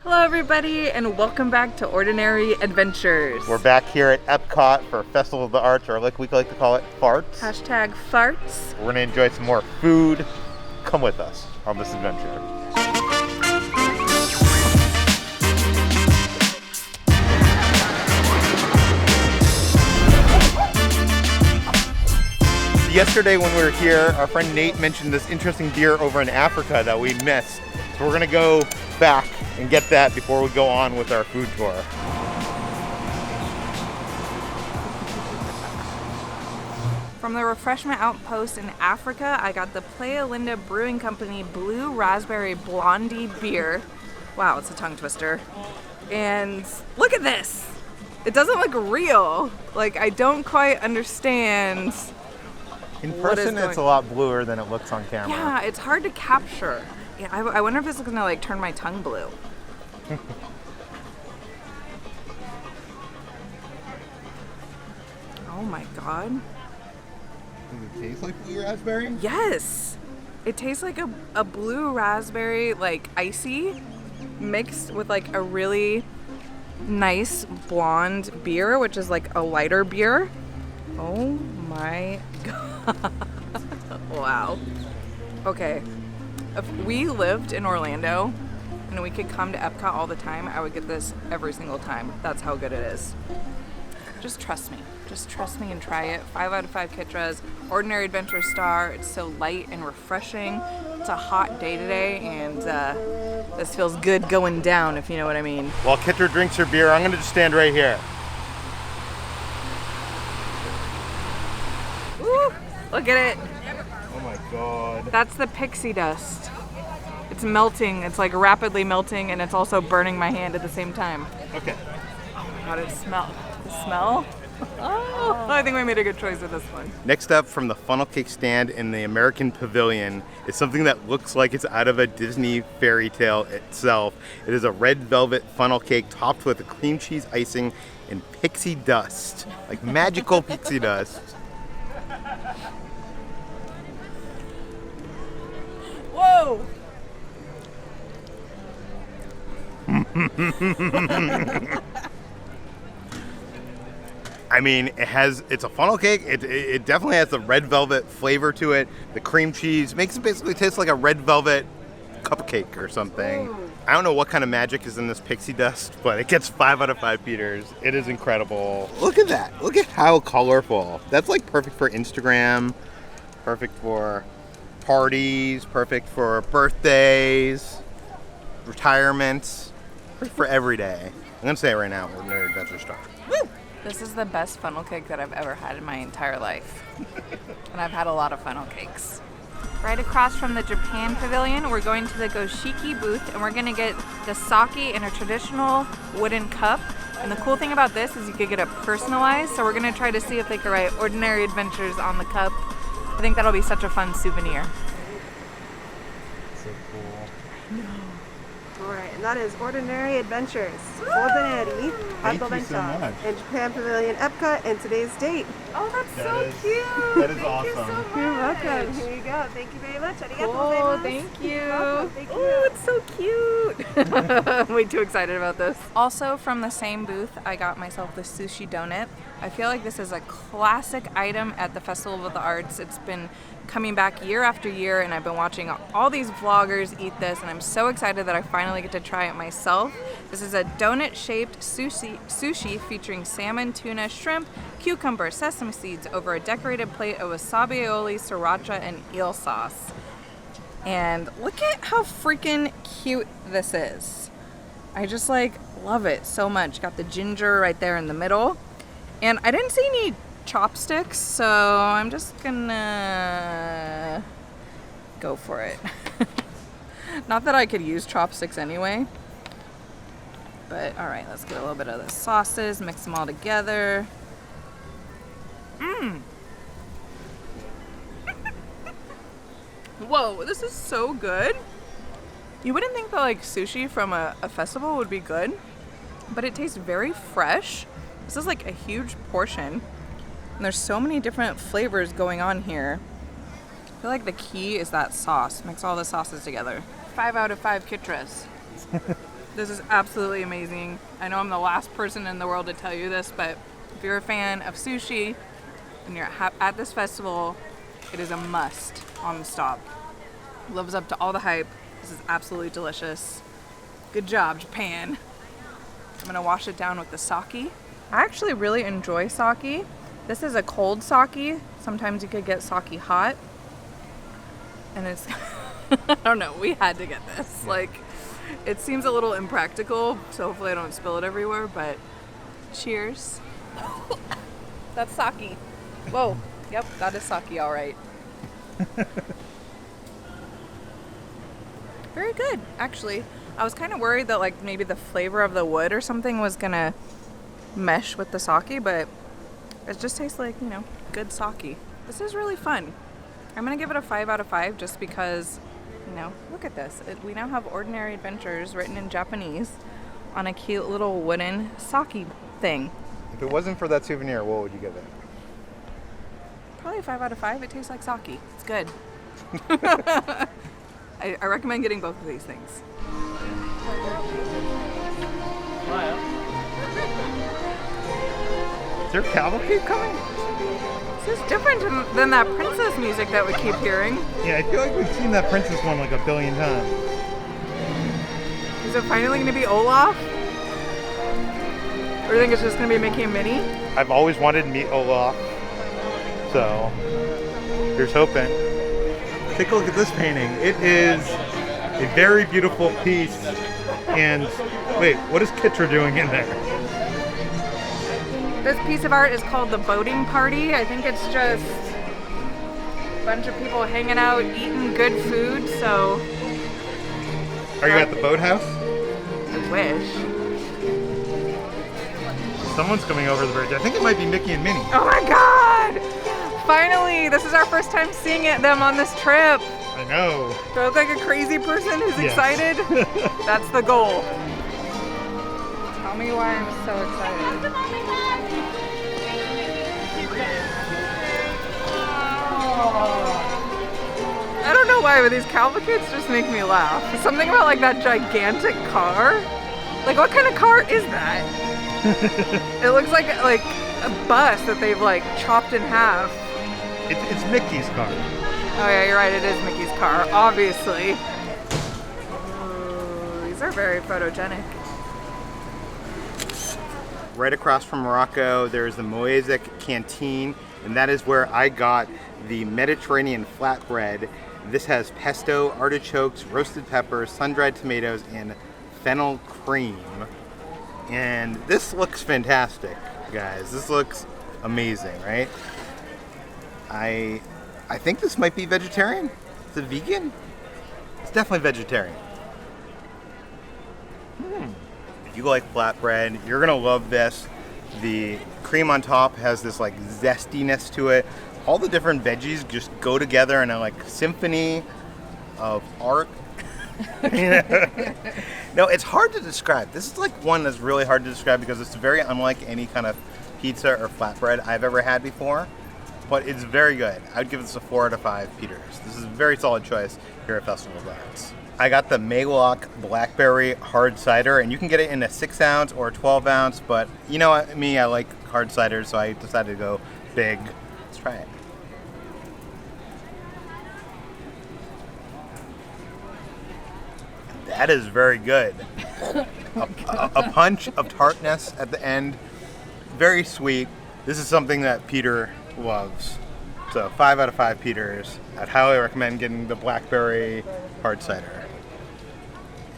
Hello everybody and welcome back to Ordinary Adventures. We're back here at Epcot for Festival of the Arts, or like we like to call it, farts. Hashtag farts. We're gonna enjoy some more food. Come with us on this adventure. Yesterday when we were here, our friend Nate mentioned this interesting beer over in Africa that we missed. So we're gonna go back and get that before we go on with our food tour. From the Refreshment Outpost in Africa, I got the Playalinda Brewing Company Blue Raspberry Blondie beer. Wow, it's a tongue twister. And look at this. It doesn't look real. Like, I don't quite understand. In person, it's a lot bluer than it looks on camera. Yeah, it's hard to capture. Yeah, I wonder if this is gonna like turn my tongue blue. Oh my god. Does it taste like blue raspberry? Yes! It tastes like a blue raspberry, like icy, mixed with like a really nice blonde beer, which is like a lighter beer. Oh my god. Wow. Okay. If we lived in Orlando and we could come to Epcot all the time, I would get this every single time. That's how good it is. Just trust me. Just trust me and try it. 5 out of 5 Kitras. Ordinary Adventure star. It's so light and refreshing. It's a hot day today, and this feels good going down, if you know what I mean. While Kitra drinks her beer, I'm gonna just stand right here. Woo! Look at it. Oh my god. That's the pixie dust. It's melting. It's like rapidly melting, and it's also burning my hand at the same time. Okay. Oh my god, it smells. The smell? Oh, I think we made a good choice with this one. Next up from the funnel cake stand in the American Pavilion is something that looks like it's out of a Disney fairy tale itself. It is a red velvet funnel cake topped with a cream cheese icing and pixie dust. Like magical pixie dust. Whoa! I mean, it's a funnel cake. It definitely has the red velvet flavor to it. The cream cheese makes it basically taste like a red velvet cupcake or something. Ooh. I don't know what kind of magic is in this pixie dust, but it gets 5 out of 5 Peters. It is incredible. Look at that. Look at how colorful. That's like perfect for Instagram, perfect for parties, perfect for birthdays, retirements, perfect for every day. I'm gonna say it right now, Ordinary Adventure star. Woo! This is the best funnel cake that I've ever had in my entire life. And I've had a lot of funnel cakes. Right across from the Japan Pavilion, we're going to the Goshiki booth, and we're gonna get the sake in a traditional wooden cup. And the cool thing about this is you could get it personalized, so we're gonna try to see if they could write Ordinary Adventures on the cup. I think that'll be such a fun souvenir. So cool. Alright, and that is Ordinary Adventures. Ordinary Thank you so much. in Japan Pavilion, Epcot, and today's date. Oh, that's That so is- cute! that is Thank awesome. You so much. You're welcome. Here you go. Thank you very much. Arigatou Oh, gozaimasu. thank you. You're welcome. Thank you. Oh, it's so cute. I'm way too excited about this. Also from the same booth, I got myself the Sushi Donut. I feel like this is a classic item at the Festival of the Arts. It's been coming back year after year, and I've been watching all these vloggers eat this, and I'm so excited that I finally get to try it myself. This is a donut-shaped sushi featuring salmon, tuna, shrimp, cucumber, sesame seeds over a decorated plate of Wasabi Aïoli, Sriracha and Eel Sauce. And look at how freaking cute this is. I just like love it so much. Got the ginger right there in the middle. And I didn't see any chopsticks, so I'm just gonna go for it. Not that I could use chopsticks anyway. But all right, let's get a little bit of the sauces, mix them all together. Mmm. Whoa, this is so good. You wouldn't think that like sushi from a festival would be good, but it tastes very fresh. This is like a huge portion, and there's so many different flavors going on here. I feel like the key is that sauce. Mix all the sauces together. 5 out of 5 Kitras. This is absolutely amazing. I know I'm the last person in the world to tell you this, but if you're a fan of sushi and you're at this festival, it is a must on the stop. Lives up to all the hype. This is absolutely delicious. Good job, Japan. I'm gonna wash it down with the sake. I actually really enjoy sake. This is a cold sake. Sometimes you could get sake hot. And it's, I don't know, we had to get this. Like, it seems a little impractical, so hopefully I don't spill it everywhere, but cheers. That's sake. Whoa, yep, that is sake, all right. Very good, actually. I was kind of worried that like maybe the flavor of the wood or something was gonna mesh with the sake, but it just tastes like, you know, good sake. This is really fun. I'm gonna give it a 5 out of 5 just because, you know, look at this. We now have Ordinary Adventures written in Japanese on a cute little wooden sake thing. If it wasn't for that souvenir, what would you give it? Probably a 5 out of 5. It tastes like sake. It's good. I recommend getting both of these things. Is there a cavalcade coming? This is different than that princess music that we keep hearing. Yeah, I feel like we've seen that princess one like a billion times. Is it finally going to be Olaf? Or do you think it's just going to be Mickey and Minnie? I've always wanted to meet Olaf, so here's hoping. Take a look at this painting. It is a very beautiful piece. And wait, what is Kitra doing in there? This piece of art is called The Boating Party. I think it's just a bunch of people hanging out, eating good food, so... Are you at the boathouse? I wish. Someone's coming over the bridge. I think it might be Mickey and Minnie. Oh my god! Finally! This is our first time seeing them on this trip. I know. Do I look like a crazy person who's Yes. excited? That's the goal. Tell me why I'm so excited. I don't know why, but these cavalcades just make me laugh. Something about like that gigantic car. Like, what kind of car is that? It looks like a bus that they've like chopped in half. It's Mickey's car. Oh yeah, you're right, it is Mickey's car, obviously. Ooh, these are very photogenic. Right across from Morocco, there's the Mosaic Canteen, and that is where I got the Mediterranean flatbread. This has pesto, artichokes, roasted peppers, sun-dried tomatoes, and fennel cream. And this looks fantastic, guys. This looks amazing, right? I think this might be vegetarian. Is it vegan? It's definitely vegetarian. If you like flatbread, you're gonna love this. The cream on top has this like zestiness to it. All the different veggies just go together in a like symphony of art. No, it's hard to describe. This is like one that's really hard to describe because it's very unlike any kind of pizza or flatbread I've ever had before. But it's very good. I'd give this a 4 out of 5 Peters. This is a very solid choice here at Festival of the Arts. I got the Maeloc Blackberry hard cider, and you can get it in a 6 ounce or a 12 ounce, but you know what, me, I like hard cider, so I decided to go big. Let's try it. That is very good. A punch of tartness at the end. Very sweet. This is something that Peter loves. So 5 out of 5 Peters. I'd highly recommend getting the Blackberry hard cider.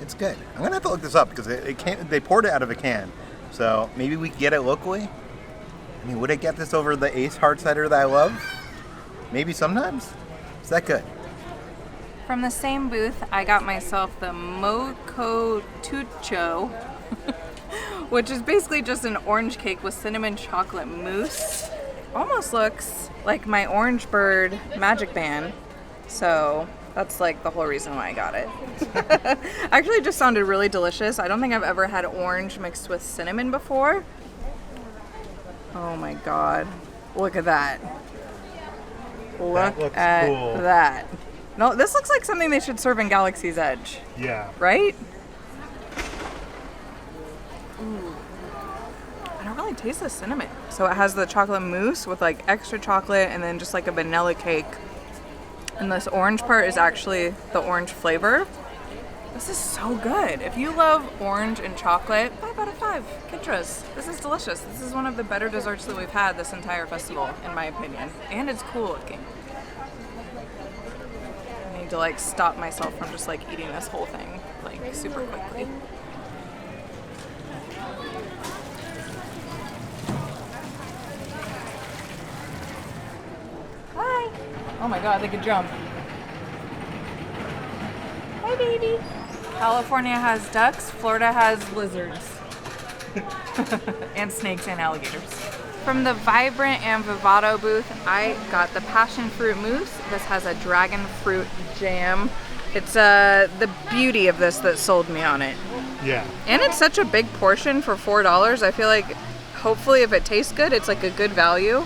It's good. I'm gonna have to look this up because they poured it out of a can. So maybe we could get it locally. I mean, would I get this over the Ace hard cider that I love? Maybe sometimes. Is that good? From the same booth, I got myself the Mouskoutchou, which is basically just an orange cake with cinnamon chocolate mousse. Almost looks like my Orange Bird magic band, so that's like the whole reason why I got it. Actually, it just sounded really delicious. I don't think I've ever had orange mixed with cinnamon before. Oh my god, look at that. Look at cool. that. No, this looks like something they should serve in Galaxy's Edge. Yeah. Right? Ooh. I don't really taste the cinnamon. So it has the chocolate mousse with like extra chocolate and then just like a vanilla cake. And this orange part is actually the orange flavor. This is so good. If you love orange and chocolate, 5 out of 5. Kitras. This is delicious. This is one of the better desserts that we've had this entire festival, in my opinion. And it's cool looking. I need to like stop myself from just like eating this whole thing like super quickly. Hi. Oh my god, they could jump. Hi, baby. California has ducks, Florida has lizards. And snakes and alligators. From the Vibrant and Vívido booth, I got the passion fruit mousse. This has a dragon fruit jam. It's the beauty of this that sold me on it. Yeah. And it's such a big portion for $4. I feel like hopefully if it tastes good, it's like a good value.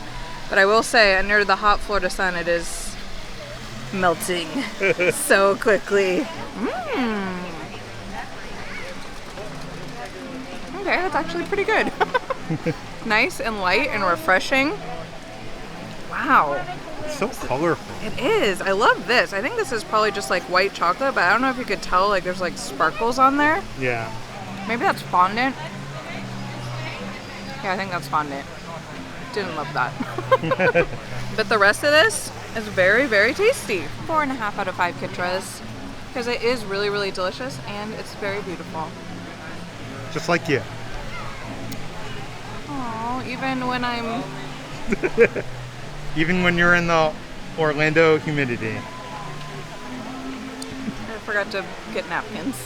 But I will say, under the hot Florida sun, it is melting so quickly. Okay, that's actually pretty good. Nice and light and refreshing. Wow. It's so colorful. It is. I love this. I think this is probably just like white chocolate, but I don't know if you could tell like there's like sparkles on there. Yeah. Maybe that's fondant. Yeah, I think that's fondant. Didn't love that. But the rest of this is very, very tasty. 4.5 out of 5 Kitras. Because it is really, really delicious and it's very beautiful. Just like you. Oh, even when I'm... Even when you're in the Orlando humidity. I forgot to get napkins.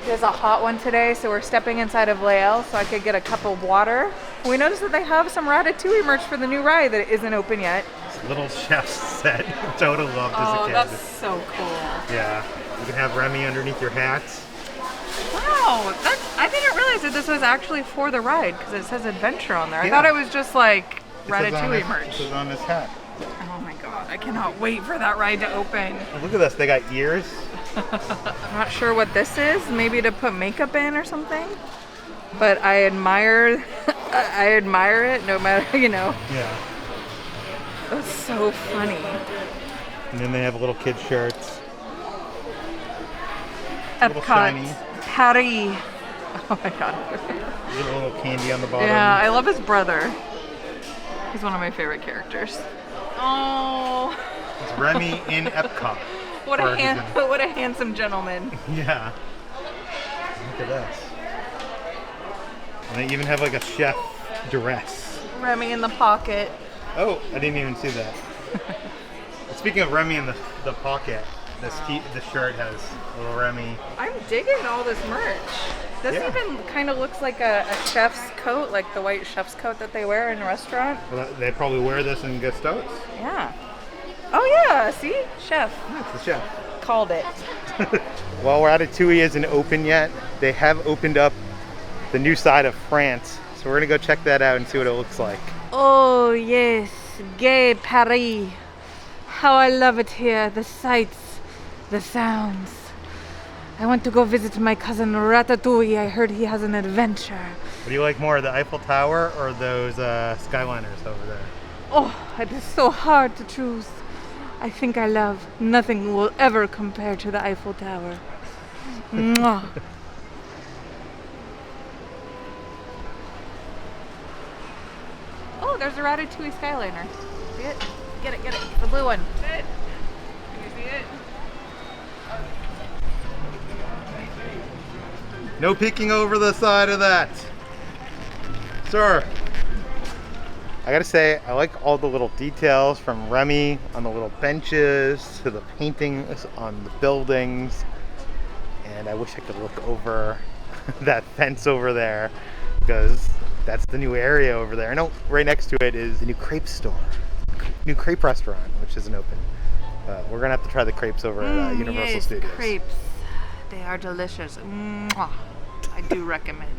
There's a hot one today, so we're stepping inside of Lael so I could get a cup of water. We noticed that they have some Ratatouille merch for the new ride that isn't open yet. Little chef's set, which I would have loved as a kid. Oh, that's so cool. Yeah. You can have Remy underneath your hat. Wow, I didn't realize that this was actually for the ride because it says adventure on there. I Yeah. thought it was just like It says on Ratatouille his- merch. It says on his hat. Oh my god, I cannot wait for that ride to open. And look at this, they got ears. I'm not sure what this is, maybe to put makeup in or something. But I admire it no matter, you know. Yeah. That's so funny. And then they have little kid shirts. Little shiny. Epcot, Paris. Oh my god. Little candy on the bottom. Yeah, I love his brother. He's one of my favorite characters. Oh, It's Remy in Epcot. what Or a he's in- what a handsome gentleman. Yeah. Look at this. And they even have like a chef dress. Remy in the pocket. Oh, I didn't even see that. Speaking of Remy in the pocket, the shirt has a little Remy. I'm digging all this merch. This Yeah. even kind of looks like a chef's coat, like the white chef's coat that they wear in a restaurant. Well, they probably wear this in Gusto's. Yeah. Oh yeah, see? Chef. It's the chef. Called it. While Ratatouille isn't open yet, they have opened up the new side of France. So we're gonna go check that out and see what it looks like. Oh yes, gay Paris. How I love it here. The sights, the sounds. I want to go visit my cousin Ratatouille. I heard he has an adventure. What do you like more, the Eiffel Tower or those Skyliners over there? Oh, it is so hard to choose. I think I love nothing will ever compare to the Eiffel Tower. Mwah. Oh, there's a Ratatouille Skyliner. See it? Get it, the blue one. Can you see it? No peeking over the side of that. Sir. I gotta say, I like all the little details from Remy on the little benches to the paintings on the buildings. And I wish I could look over that fence over there because that's the new area over there. I know right next to it is the new crepe store, new crepe restaurant, which isn't open. We're gonna have to try the crepes over at Universal yes, Studios. Crepes. They are delicious. Mwah. I do recommend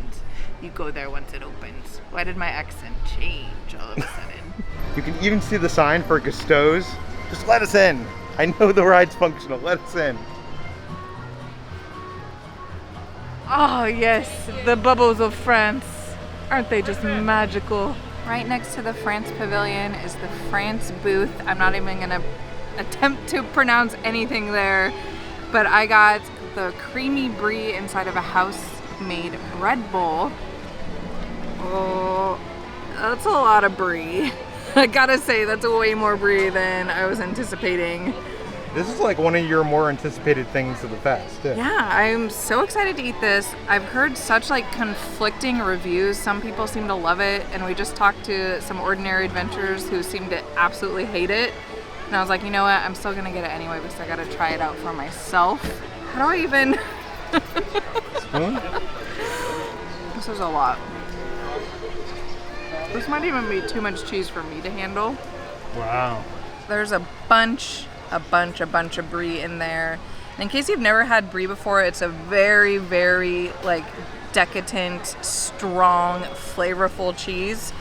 you go there once it opens. Why did my accent change all of a sudden? You can even see the sign for Gusto's. Just let us in. I know the ride's functional. Let us in. Oh yes, the bubbles of France. Aren't they just magical? Right next to the France Pavilion is the France booth. I'm not even gonna attempt to pronounce anything there, but I got the creamy brie inside of a house-made bread bowl. Oh, that's a lot of brie. I gotta say, that's way more brie than I was anticipating. This is like one of your more anticipated things of the fest, too. Yeah, I'm so excited to eat this. I've heard such like conflicting reviews. Some people seem to love it, and we just talked to some ordinary adventurers who seem to absolutely hate it. And I was like, you know what? I'm still gonna get it anyway because I gotta try it out for myself. How do I even? Spoon? This is a lot. This might even be too much cheese for me to handle. Wow. There's a bunch of brie in there. And in case you've never had brie before, it's a very, very like decadent, strong, flavorful cheese.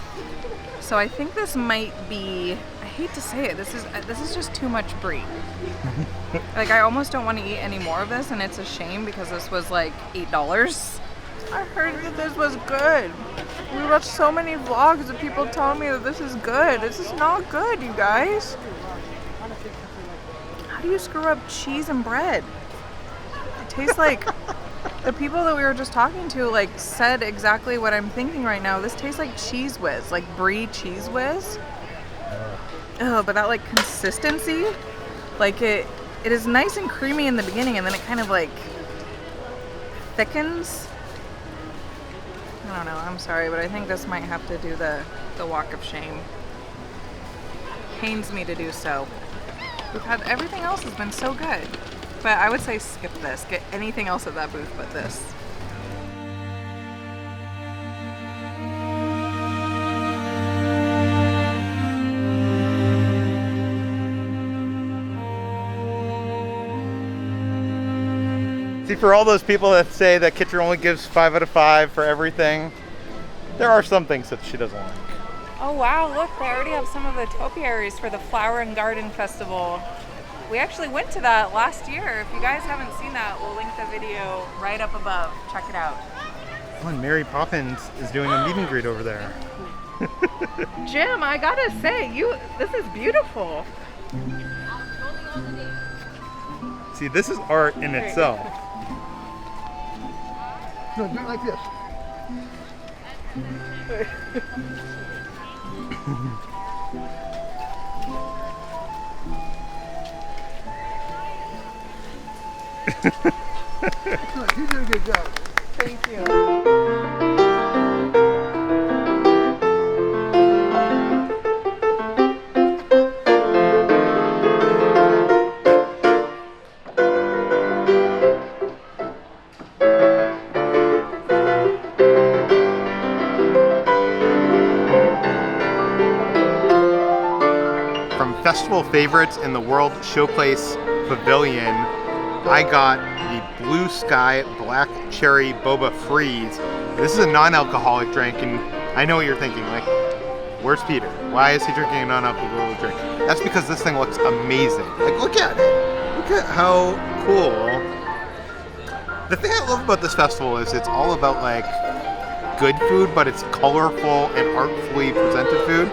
So I think this might be, I hate to say it, this is just too much brie. Like I almost don't want to eat any more of this, and it's a shame because this was like $8. I heard that this was good. We watched so many vlogs of people telling me that this is good. This is not good, you guys. How do you screw up cheese and bread? It tastes like the people that we were just talking to like said exactly what I'm thinking right now. This tastes like Cheese Whiz, like brie Cheese Whiz. Oh, but that like consistency, like it is nice and creamy in the beginning, and then it kind of like thickens. I don't know, I'm sorry, but I think this might have to do the walk of shame. Pains me to do so. We've had, everything else has been so good. But I would say skip this. Get anything else at that booth but this. See, for all those people that say that Kitcher only gives 5 out of 5 for everything, there are some things that she doesn't like. Oh wow, look, they already have some of the topiaries for the Flower and Garden Festival. We actually went to that last year. If you guys haven't seen that, we'll link the video right up above. Check it out. Oh, and Mary Poppins is doing a meet and greet over there. Jim, I gotta say, this is beautiful. See, this is art in itself. No, do it like this. Excellent, you did a good job. Thank you. Festival favorites in the World Showplace Pavilion, I got the Blue Sky Black Cherry Boba Freeze. This is a non-alcoholic drink, and I know what you're thinking, like, where's Peter? Why is he drinking a non-alcoholic drink? That's because this thing looks amazing. Like, look at it. Look at how cool. The thing I love about this festival is it's all about, like, good food, but it's colorful and artfully presented food.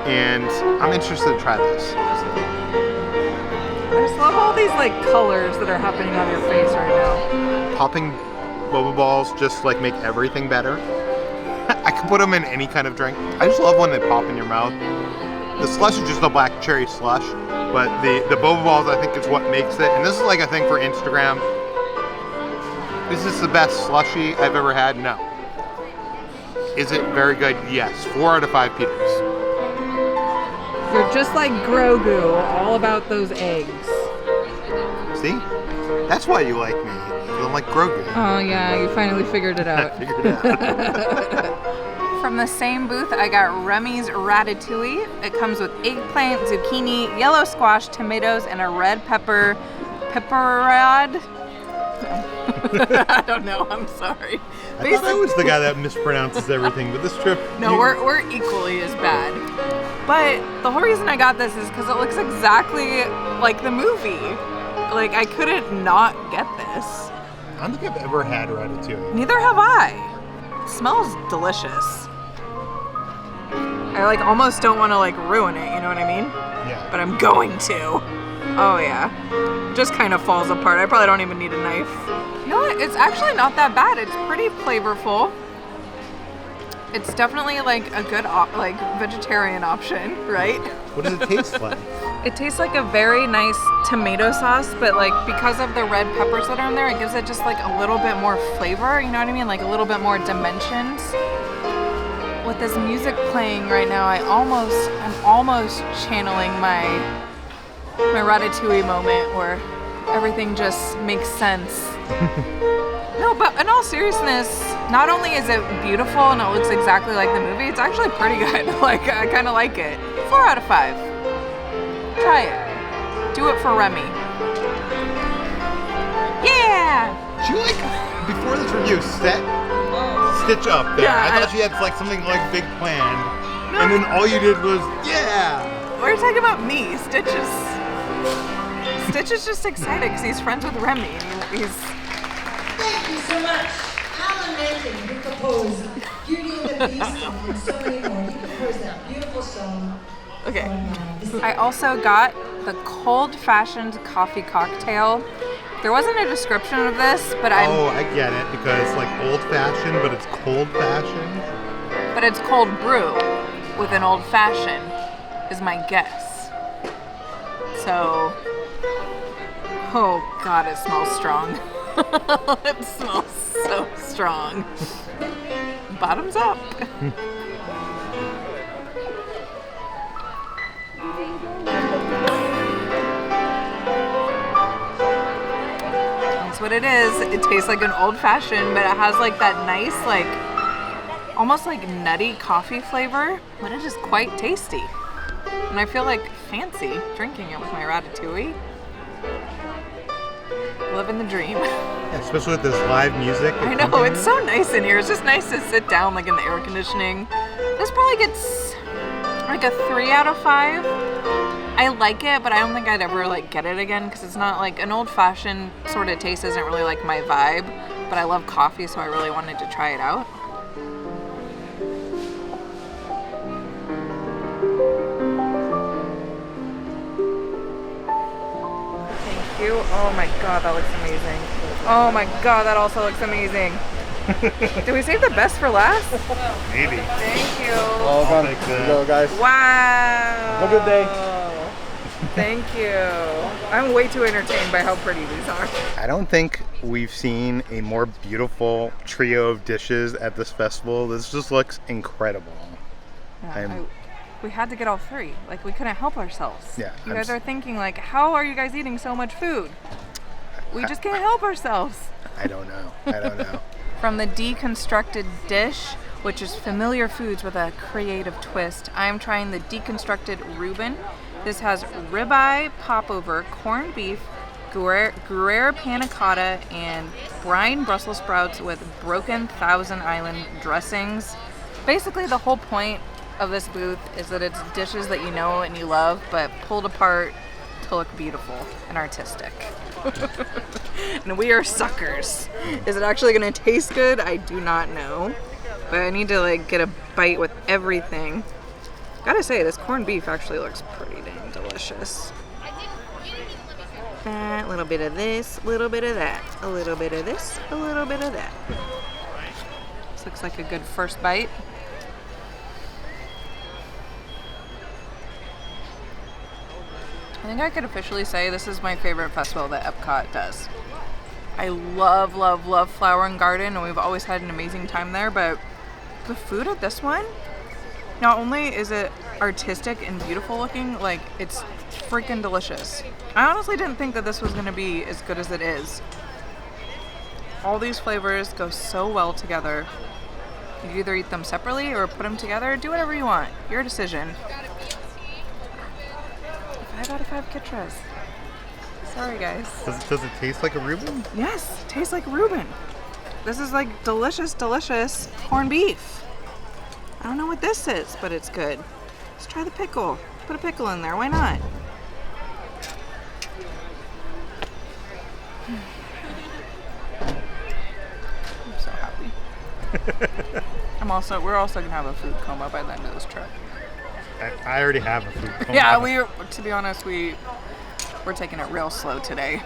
And I'm interested to try this. I just love all these like colors that are happening on your face right now. Popping boba balls just like make everything better. I can put them in any kind of drink. I just love when they pop in your mouth. The slush is just a black cherry slush, but the boba balls I think is what makes it. And this is like a thing for Instagram. Is this the best slushy I've ever had? No. Is it very good? Yes. 4 out of 5 Peters. You're just like Grogu, all about those eggs. See? That's why you like me. 'Cause I'm like Grogu. Oh yeah, you finally figured it out. I figured it out. From the same booth, I got Remy's Ratatouille. It comes with eggplant, zucchini, yellow squash, tomatoes, and a red pepper pepperad. I don't know, I'm sorry. I thought I was the guy that mispronounces everything, but this trip... No, we're equally as bad. But the whole reason I got this is because it looks exactly like the movie. Like, I couldn't not get this. I don't think I've ever had ratatouille. Neither have I. It smells delicious. I like almost don't want to like ruin it, you know what I mean? Yeah. But I'm going to. Oh yeah. It just kind of falls apart. I probably don't even need a knife. You know what? It's actually not that bad. It's pretty flavorful. It's definitely like a good like vegetarian option, right? What does it taste like? It tastes like a very nice tomato sauce, but like because of the red peppers that are in there, it gives it just like a little bit more flavor, you know what I mean? Like a little bit more dimensions. With this music playing right now, I'm almost channeling my Ratatouille moment where everything just makes sense. No, but in all seriousness, not only is it beautiful and it looks exactly like the movie, it's actually pretty good. Like, I kind of like it. 4 out of 5. Try it. Do it for Remy. Yeah! Did you like, before this review, stitch up there? Yeah, I thought she had like something like big planned. No. And then all you did was, yeah! We're talking about me. Stitch is just excited because he's friends with Remy. And he's... Thank you so much. Alan Menken, who composed Beauty and the Beast and so many more. He composed that beautiful song. Okay. I also got the cold-fashioned coffee cocktail. There wasn't a description of this, but Oh, I get it, because like old-fashioned, but it's cold-fashioned. But it's cold brew with an old-fashioned, is my guess. So, oh God, it smells strong. It smells so strong. Bottoms up. That's what it is. It tastes like an old-fashioned, but it has like that nice, like, almost like nutty coffee flavor, but it is quite tasty. And I feel like fancy drinking it with my ratatouille. Living the dream. Yeah, especially with this live music. I know, it's so nice in here. It's just nice to sit down like in the air conditioning. This probably gets like a 3 out of 5. I like it, but I don't think I'd ever like get it again because it's not like an old-fashioned sort of taste isn't really like my vibe, but I love coffee, so I really wanted to try it out. Thank you. Oh my God, that looks amazing. Oh my God, that also looks amazing. Did we save the best for last? Maybe. Thank you. All I'll done. take Here that. you go, guys. Wow. Have a good day. Thank you. I'm way too entertained by how pretty these are. I don't think we've seen a more beautiful trio of dishes at this festival. This just looks incredible. Yeah, we had to get all 3. Like, we couldn't help ourselves. Yeah, You guys are thinking, like, how are you guys eating so much food? We just can't help ourselves. I don't know. From the Deconstructed Dish, which is familiar foods with a creative twist, I am trying the Deconstructed Reuben. This has ribeye, popover, corned beef, Gruyere panna cotta, and brine Brussels sprouts with broken Thousand Island dressings. Basically, the whole point of this booth is that it's dishes that you know and you love, but pulled apart to look beautiful and artistic. And we are suckers. Is it actually gonna taste good? I do not know. But I need to like get a bite with everything. Gotta say, this corned beef actually looks pretty dang delicious. That, little bit of this, little bit of that, a little bit of this, a little bit of that. This looks like a good first bite. I think I could officially say this is my favorite festival that Epcot does. I love, love, love Flower and Garden, and we've always had an amazing time there, but the food at this one, not only is it artistic and beautiful looking, like, it's freaking delicious. I honestly didn't think that this was going to be as good as it is. All these flavors go so well together. You can either eat them separately or put them together. Do whatever you want. Your decision. 5 out of 5 Kitras. Sorry, guys. Does it taste like a Reuben? Yes, tastes like Reuben. This is like delicious, delicious corned beef. I don't know what this is, but it's good. Let's try the pickle. Put a pickle in there. Why not? we're also gonna have a food coma by the end of this trip. I already have a food coma. Yeah, to be honest, we're taking it real slow today.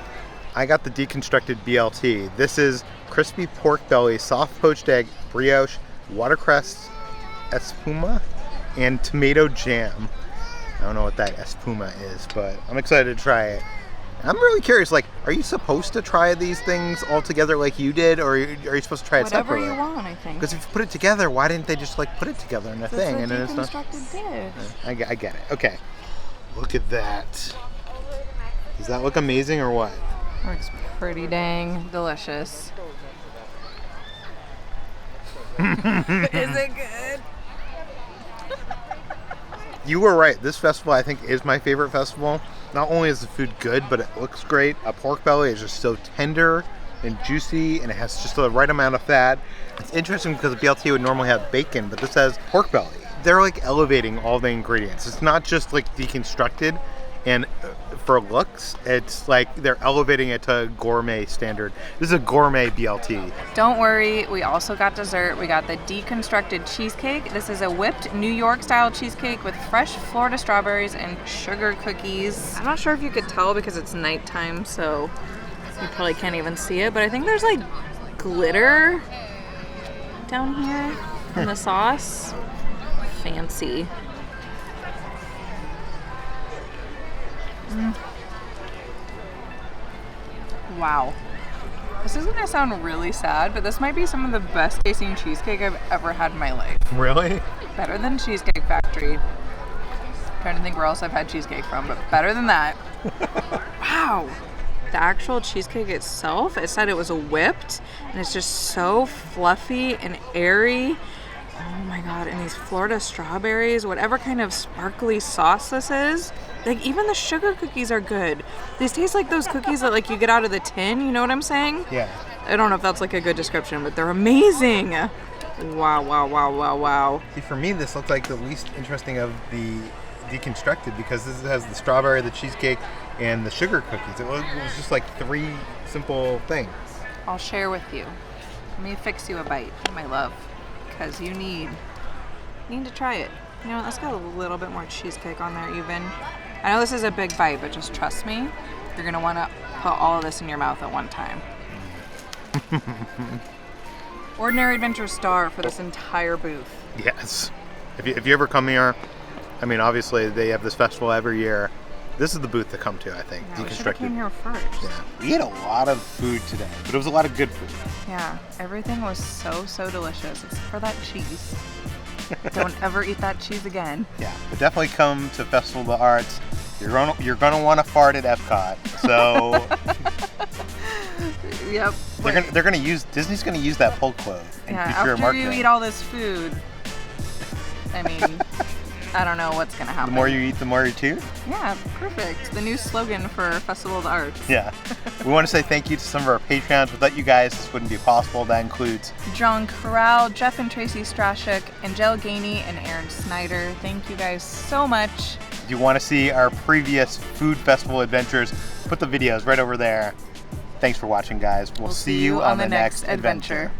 I got the deconstructed BLT. This is crispy pork belly, soft poached egg, brioche, watercress espuma, and tomato jam. I don't know what that espuma is, but I'm excited to try it. I'm really curious, like, are you supposed to try these things all together like you did, or are you supposed to try it Whatever separately? you want, I think. Because if you put it together, why didn't they just like put it together in a thing? It's a And then it's deconstructed dish. I get it. Okay. Look at that. Does that look amazing or what? Looks pretty dang delicious. Is it good? You were right. This festival, I think, is my favorite festival. Not only is the food good, but it looks great. A pork belly is just so tender and juicy, and it has just the right amount of fat. It's interesting because the BLT would normally have bacon, but this has pork belly. They're like elevating all the ingredients. It's not just like deconstructed, and for looks, it's like they're elevating it to gourmet standard. This is a gourmet BLT. Don't worry, we also got dessert. We got the deconstructed cheesecake. This is a whipped New York style cheesecake with fresh Florida strawberries and sugar cookies. I'm not sure if you could tell because it's nighttime, so you probably can't even see it, but I think there's like glitter down here in the sauce. Fancy. Wow. This is gonna sound really sad, but this might be some of the best tasting cheesecake I've ever had in my life. Really? Better than Cheesecake Factory. Trying to think where else I've had cheesecake from, but better than that. Wow. The actual cheesecake itself, it said it was whipped, and it's just so fluffy and airy. Oh my god, and these Florida strawberries, whatever kind of sparkly sauce this is. Like, even the sugar cookies are good. These taste like those cookies that, like, you get out of the tin, you know what I'm saying? Yeah. I don't know if that's, like, a good description, but they're amazing. Wow, wow, wow, wow, wow. See, for me, this looks like the least interesting of the deconstructed because this has the strawberry, the cheesecake, and the sugar cookies. It was just like 3 simple things. I'll share with you. Let me fix you a bite, my love, because you need to try it. You know what, let's get a little bit more cheesecake on there even. I know this is a big bite, but just trust me, you're gonna wanna put all of this in your mouth at one time. Ordinary Adventure star for this entire booth. Yes. If you ever come here, I mean, obviously they have this festival every year. This is the booth to come to, I think. Yeah, we should have came here first. Yeah. We ate a lot of food today, but it was a lot of good food. Yeah, everything was so delicious, except for that cheese. Don't ever eat that cheese again. Yeah, but definitely come to Festival of the Arts. You're gonna want to fart at Epcot. So Yep. they're gonna use Disney's gonna use that pull quote in future after marketing. you eat all this food, I mean, I don't know what's gonna happen. The more you eat, the more you chew. Yeah, perfect. The new slogan for Festival of the Arts. Yeah. We want to say thank you to some of our Patreons. Without you guys, this wouldn't be possible. That includes John Corral, Jeff and Tracy Strashuk, Angel Gainey, and Aaron Snyder. Thank you guys so much. If you want to see our previous food festival adventures, put the videos right over there. Thanks for watching, guys. We'll see you on the next adventure.